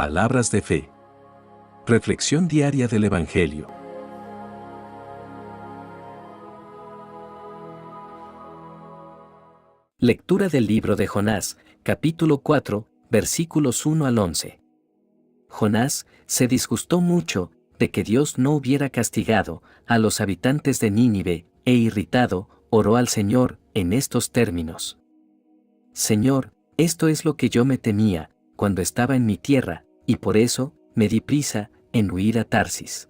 Palabras de fe. Reflexión diaria del Evangelio. Lectura del libro de Jonás, capítulo 4, versículos 1 al 11. Jonás se disgustó mucho de que Dios no hubiera castigado a los habitantes de Nínive, e irritado, oró al Señor en estos términos: Señor, esto es lo que yo me temía cuando estaba en mi tierra, y por eso me di prisa en huir a Tarsis.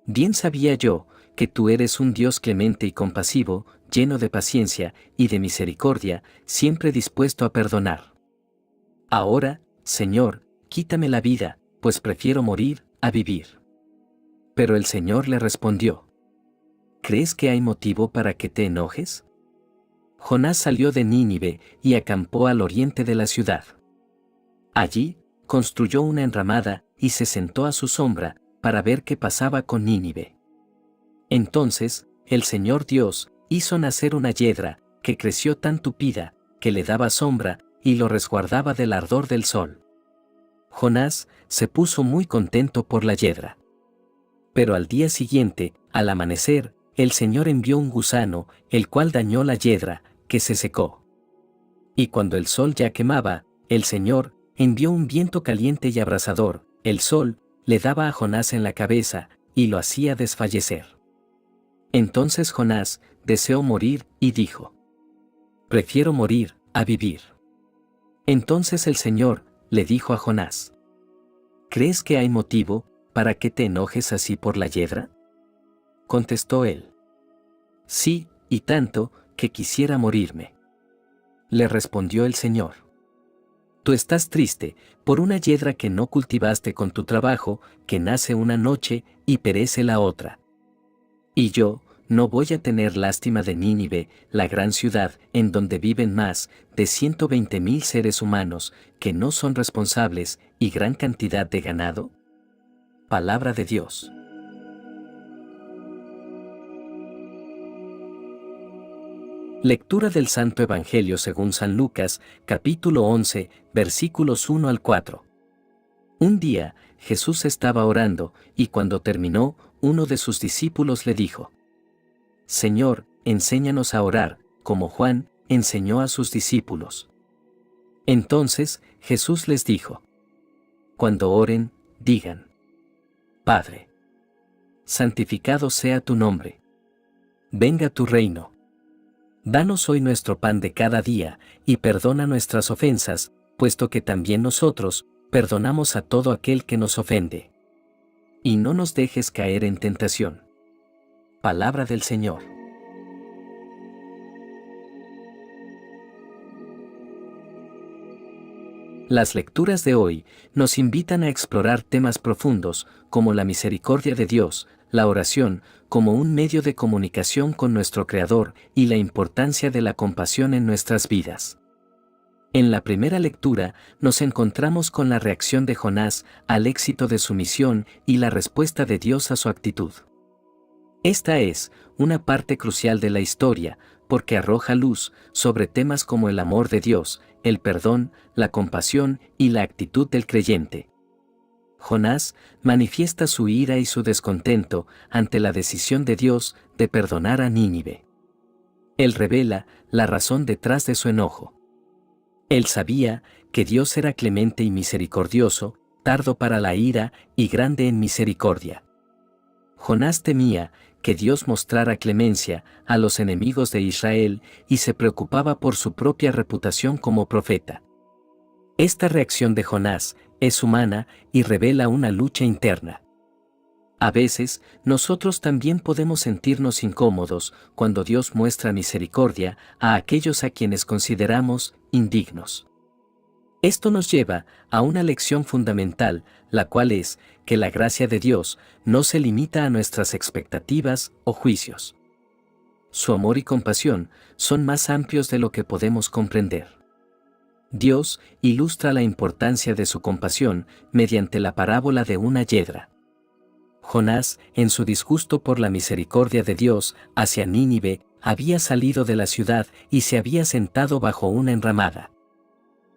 Bien sabía yo que tú eres un Dios clemente y compasivo, lleno de paciencia y de misericordia, siempre dispuesto a perdonar. Ahora, Señor, quítame la vida, pues prefiero morir a vivir. Pero el Señor le respondió: ¿Crees que hay motivo para que te enojes? Jonás salió de Nínive y acampó al oriente de la ciudad. Allí, construyó una enramada y se sentó a su sombra para ver qué pasaba con Nínive. Entonces, el Señor Dios hizo nacer una hiedra que creció tan tupida que le daba sombra y lo resguardaba del ardor del sol. Jonás se puso muy contento por la hiedra. Pero al día siguiente, al amanecer, el Señor envió un gusano, el cual dañó la hiedra, que se secó. Y cuando el sol ya quemaba, el Señor envió un viento caliente y abrasador. El sol le daba a Jonás en la cabeza y lo hacía desfallecer. Entonces Jonás deseó morir y dijo: Prefiero morir a vivir. Entonces el Señor le dijo a Jonás: ¿Crees que hay motivo para que te enojes así por la hiedra? Contestó él: Sí, y tanto, que quisiera morirme. Le respondió el Señor: Tú estás triste por una hiedra que no cultivaste con tu trabajo, que nace una noche y perece la otra. Y yo no voy a tener lástima de Nínive, la gran ciudad en donde viven más de 120,000 seres humanos que no son responsables y gran cantidad de ganado. Palabra de Dios. Lectura del Santo Evangelio según San Lucas, capítulo 11, versículos 1 al 4. Un día, Jesús estaba orando, y cuando terminó, uno de sus discípulos le dijo: Señor, enséñanos a orar, como Juan enseñó a sus discípulos. Entonces, Jesús les dijo: Cuando oren, digan: Padre, santificado sea tu nombre. Venga tu reino. Danos hoy nuestro pan de cada día, y perdona nuestras ofensas, puesto que también nosotros perdonamos a todo aquel que nos ofende. Y no nos dejes caer en tentación. Palabra del Señor. Las lecturas de hoy nos invitan a explorar temas profundos, como la misericordia de Dios, la oración como un medio de comunicación con nuestro Creador y la importancia de la compasión en nuestras vidas. En la primera lectura nos encontramos con la reacción de Jonás al éxito de su misión y la respuesta de Dios a su actitud. Esta es una parte crucial de la historia, porque arroja luz sobre temas como el amor de Dios, el perdón, la compasión y la actitud del creyente. Jonás manifiesta su ira y su descontento ante la decisión de Dios de perdonar a Nínive. Él revela la razón detrás de su enojo. Él sabía que Dios era clemente y misericordioso, tardo para la ira y grande en misericordia. Jonás temía que Dios mostrara clemencia a los enemigos de Israel y se preocupaba por su propia reputación como profeta. Esta reacción de Jonás es humana y revela una lucha interna. A veces, nosotros también podemos sentirnos incómodos cuando Dios muestra misericordia a aquellos a quienes consideramos indignos. Esto nos lleva a una lección fundamental, la cual es que la gracia de Dios no se limita a nuestras expectativas o juicios. Su amor y compasión son más amplios de lo que podemos comprender. Dios ilustra la importancia de su compasión mediante la parábola de una hiedra. Jonás, en su disgusto por la misericordia de Dios hacia Nínive, había salido de la ciudad y se había sentado bajo una enramada.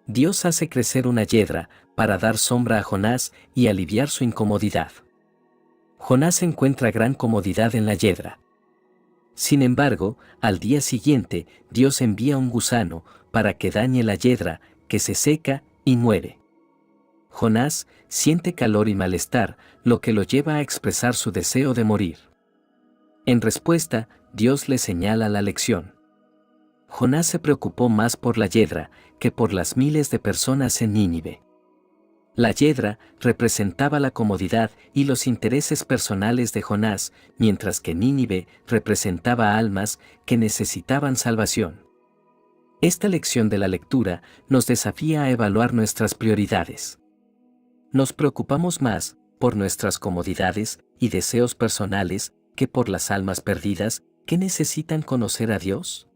Dios hace crecer una yedra para dar sombra a Jonás y aliviar su incomodidad. Jonás encuentra gran comodidad en la yedra. Sin embargo, al día siguiente, Dios envía un gusano para que dañe la yedra, que se seca y muere. Jonás siente calor y malestar, lo que lo lleva a expresar su deseo de morir. En respuesta, Dios le señala la lección. Jonás se preocupó más por la yedra que por las miles de personas en Nínive. La yedra representaba la comodidad y los intereses personales de Jonás, mientras que Nínive representaba almas que necesitaban salvación. Esta lección de la lectura nos desafía a evaluar nuestras prioridades. ¿Nos preocupamos más por nuestras comodidades y deseos personales que por las almas perdidas que necesitan conocer a Dios?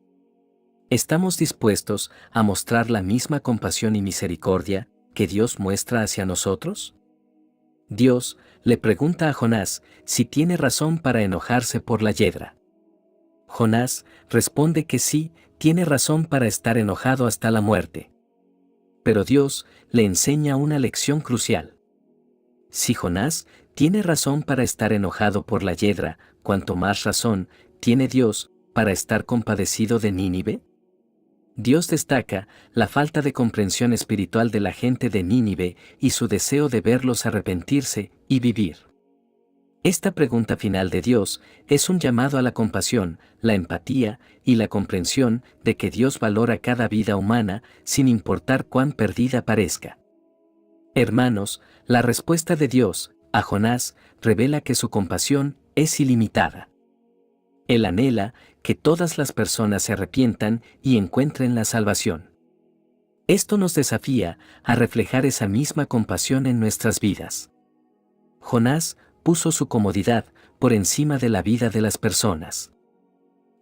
¿Estamos dispuestos a mostrar la misma compasión y misericordia que Dios muestra hacia nosotros? Dios le pregunta a Jonás si tiene razón para enojarse por la yedra. Jonás responde que sí, tiene razón para estar enojado hasta la muerte. Pero Dios le enseña una lección crucial. Si Jonás tiene razón para estar enojado por la yedra, ¿cuánto más razón tiene Dios para estar compadecido de Nínive? Dios destaca la falta de comprensión espiritual de la gente de Nínive y su deseo de verlos arrepentirse y vivir. Esta pregunta final de Dios es un llamado a la compasión, la empatía y la comprensión de que Dios valora cada vida humana sin importar cuán perdida parezca. Hermanos, la respuesta de Dios a Jonás revela que su compasión es ilimitada. Él anhela que todas las personas se arrepientan y encuentren la salvación. Esto nos desafía a reflejar esa misma compasión en nuestras vidas. Jonás puso su comodidad por encima de la vida de las personas.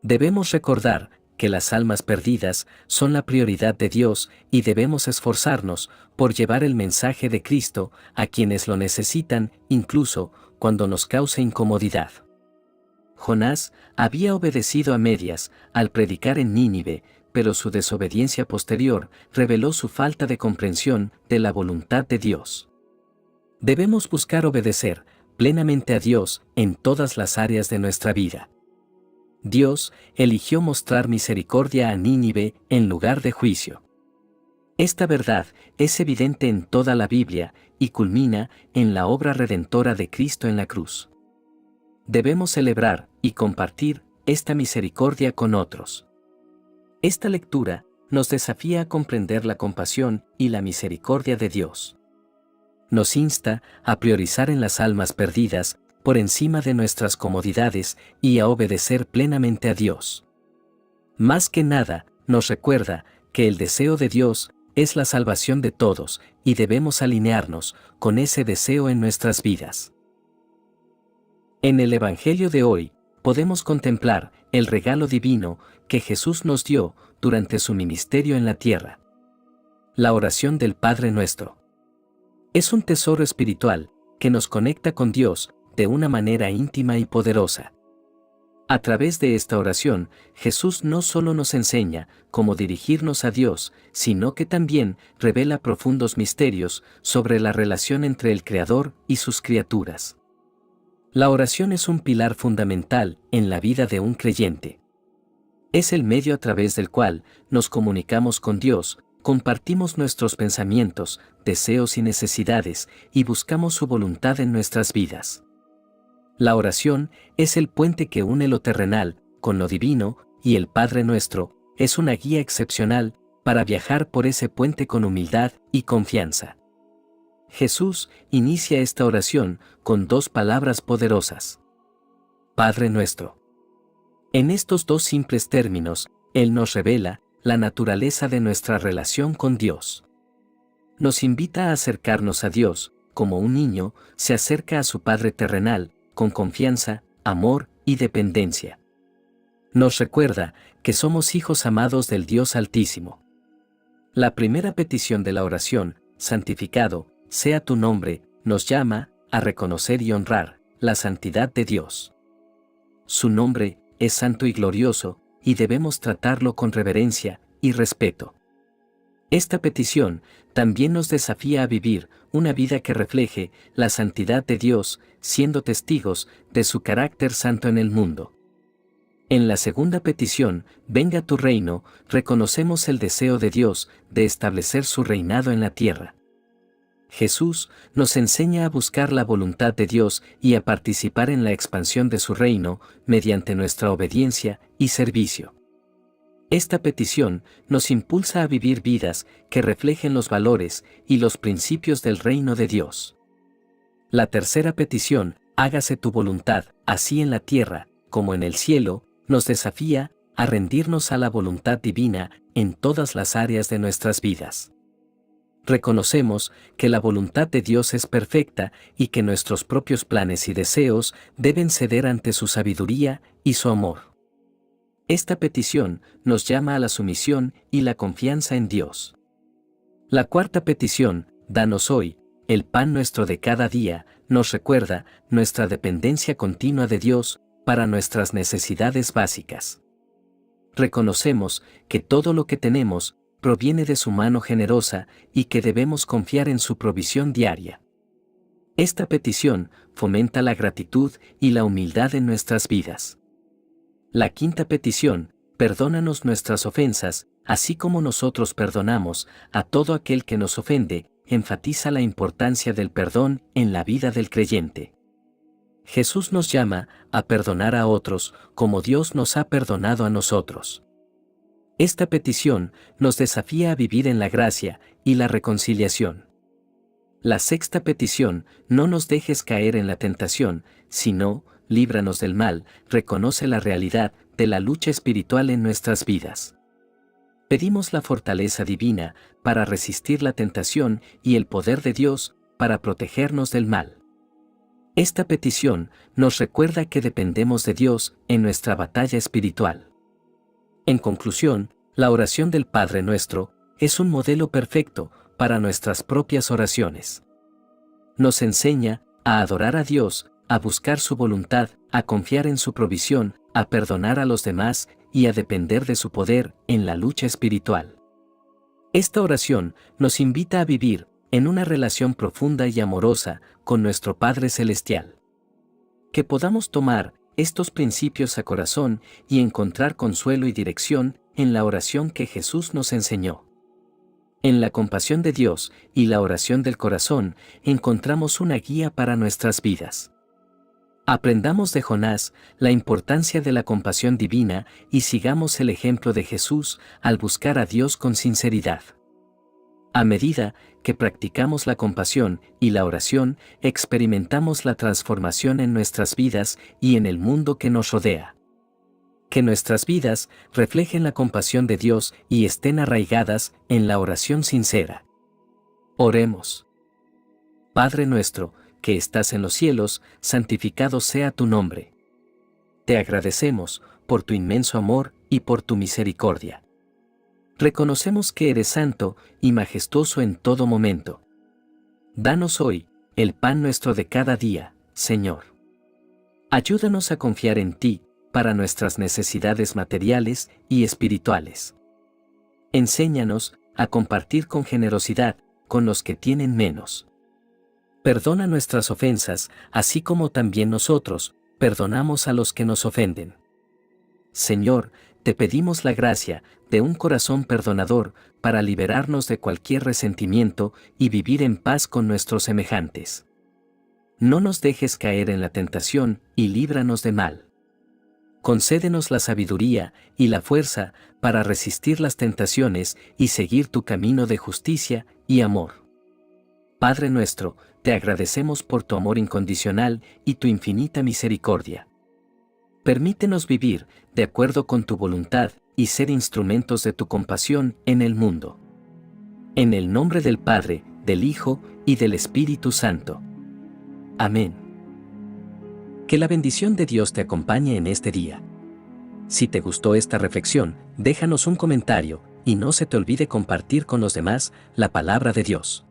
Debemos recordar que las almas perdidas son la prioridad de Dios y debemos esforzarnos por llevar el mensaje de Cristo a quienes lo necesitan, incluso cuando nos cause incomodidad. Jonás había obedecido a medias al predicar en Nínive, pero su desobediencia posterior reveló su falta de comprensión de la voluntad de Dios. Debemos buscar obedecer plenamente a Dios en todas las áreas de nuestra vida. Dios eligió mostrar misericordia a Nínive en lugar de juicio. Esta verdad es evidente en toda la Biblia y culmina en la obra redentora de Cristo en la cruz. Debemos celebrar y compartir esta misericordia con otros. Esta lectura nos desafía a comprender la compasión y la misericordia de Dios. Nos insta a priorizar en las almas perdidas por encima de nuestras comodidades y a obedecer plenamente a Dios. Más que nada, nos recuerda que el deseo de Dios es la salvación de todos y debemos alinearnos con ese deseo en nuestras vidas. En el Evangelio de hoy, podemos contemplar el regalo divino que Jesús nos dio durante su ministerio en la tierra. La oración del Padre Nuestro. Es un tesoro espiritual que nos conecta con Dios de una manera íntima y poderosa. A través de esta oración, Jesús no solo nos enseña cómo dirigirnos a Dios, sino que también revela profundos misterios sobre la relación entre el Creador y sus criaturas. La oración es un pilar fundamental en la vida de un creyente. Es el medio a través del cual nos comunicamos con Dios, compartimos nuestros pensamientos, deseos y necesidades y buscamos su voluntad en nuestras vidas. La oración es el puente que une lo terrenal con lo divino y el Padre Nuestro es una guía excepcional para viajar por ese puente con humildad y confianza. Jesús inicia esta oración con dos palabras poderosas. Padre Nuestro. En estos dos simples términos, Él nos revela la naturaleza de nuestra relación con Dios. Nos invita a acercarnos a Dios, como un niño se acerca a su Padre terrenal, con confianza, amor y dependencia. Nos recuerda que somos hijos amados del Dios Altísimo. La primera petición de la oración, santificado sea tu nombre, nos llama a reconocer y honrar la santidad de Dios. Su nombre es santo y glorioso, y debemos tratarlo con reverencia y respeto. Esta petición también nos desafía a vivir una vida que refleje la santidad de Dios, siendo testigos de su carácter santo en el mundo. En la segunda petición, venga tu reino, reconocemos el deseo de Dios de establecer su reinado en la tierra. Jesús nos enseña a buscar la voluntad de Dios y a participar en la expansión de su reino mediante nuestra obediencia y servicio. Esta petición nos impulsa a vivir vidas que reflejen los valores y los principios del reino de Dios. La tercera petición, hágase tu voluntad, así en la tierra como en el cielo, nos desafía a rendirnos a la voluntad divina en todas las áreas de nuestras vidas. Reconocemos que la voluntad de Dios es perfecta y que nuestros propios planes y deseos deben ceder ante su sabiduría y su amor. Esta petición nos llama a la sumisión y la confianza en Dios. La cuarta petición, danos hoy el pan nuestro de cada día, nos recuerda nuestra dependencia continua de Dios para nuestras necesidades básicas. Reconocemos que todo lo que tenemos proviene de su mano generosa y que debemos confiar en su provisión diaria. Esta petición fomenta la gratitud y la humildad en nuestras vidas. La quinta petición, perdónanos nuestras ofensas, así como nosotros perdonamos a todo aquel que nos ofende, enfatiza la importancia del perdón en la vida del creyente. Jesús nos llama a perdonar a otros como Dios nos ha perdonado a nosotros. Esta petición nos desafía a vivir en la gracia y la reconciliación. La sexta petición, no nos dejes caer en la tentación, sino, líbranos del mal, reconoce la realidad de la lucha espiritual en nuestras vidas. Pedimos la fortaleza divina para resistir la tentación y el poder de Dios para protegernos del mal. Esta petición nos recuerda que dependemos de Dios en nuestra batalla espiritual. En conclusión, la oración del Padre Nuestro es un modelo perfecto para nuestras propias oraciones. Nos enseña a adorar a Dios, a buscar su voluntad, a confiar en su provisión, a perdonar a los demás y a depender de su poder en la lucha espiritual. Esta oración nos invita a vivir en una relación profunda y amorosa con nuestro Padre Celestial. Que podamos tomar estos principios a corazón y encontrar consuelo y dirección en la oración que Jesús nos enseñó. En la compasión de Dios y la oración del corazón encontramos una guía para nuestras vidas. Aprendamos de Jonás la importancia de la compasión divina y sigamos el ejemplo de Jesús al buscar a Dios con sinceridad. A medida que practicamos la compasión y la oración, experimentamos la transformación en nuestras vidas y en el mundo que nos rodea. Que nuestras vidas reflejen la compasión de Dios y estén arraigadas en la oración sincera. Oremos. Padre nuestro, que estás en los cielos, santificado sea tu nombre. Te agradecemos por tu inmenso amor y por tu misericordia. Reconocemos que eres santo y majestuoso en todo momento. Danos hoy el pan nuestro de cada día, Señor. Ayúdanos a confiar en ti para nuestras necesidades materiales y espirituales. Enséñanos a compartir con generosidad con los que tienen menos. Perdona nuestras ofensas, así como también nosotros perdonamos a los que nos ofenden. Señor, te pedimos la gracia de un corazón perdonador para liberarnos de cualquier resentimiento y vivir en paz con nuestros semejantes. No nos dejes caer en la tentación y líbranos de mal. Concédenos la sabiduría y la fuerza para resistir las tentaciones y seguir tu camino de justicia y amor. Padre nuestro, te agradecemos por tu amor incondicional y tu infinita misericordia. Permítenos vivir de acuerdo con tu voluntad y ser instrumentos de tu compasión en el mundo. En el nombre del Padre, del Hijo y del Espíritu Santo. Amén. Que la bendición de Dios te acompañe en este día. Si te gustó esta reflexión, déjanos un comentario y no se te olvide compartir con los demás la palabra de Dios.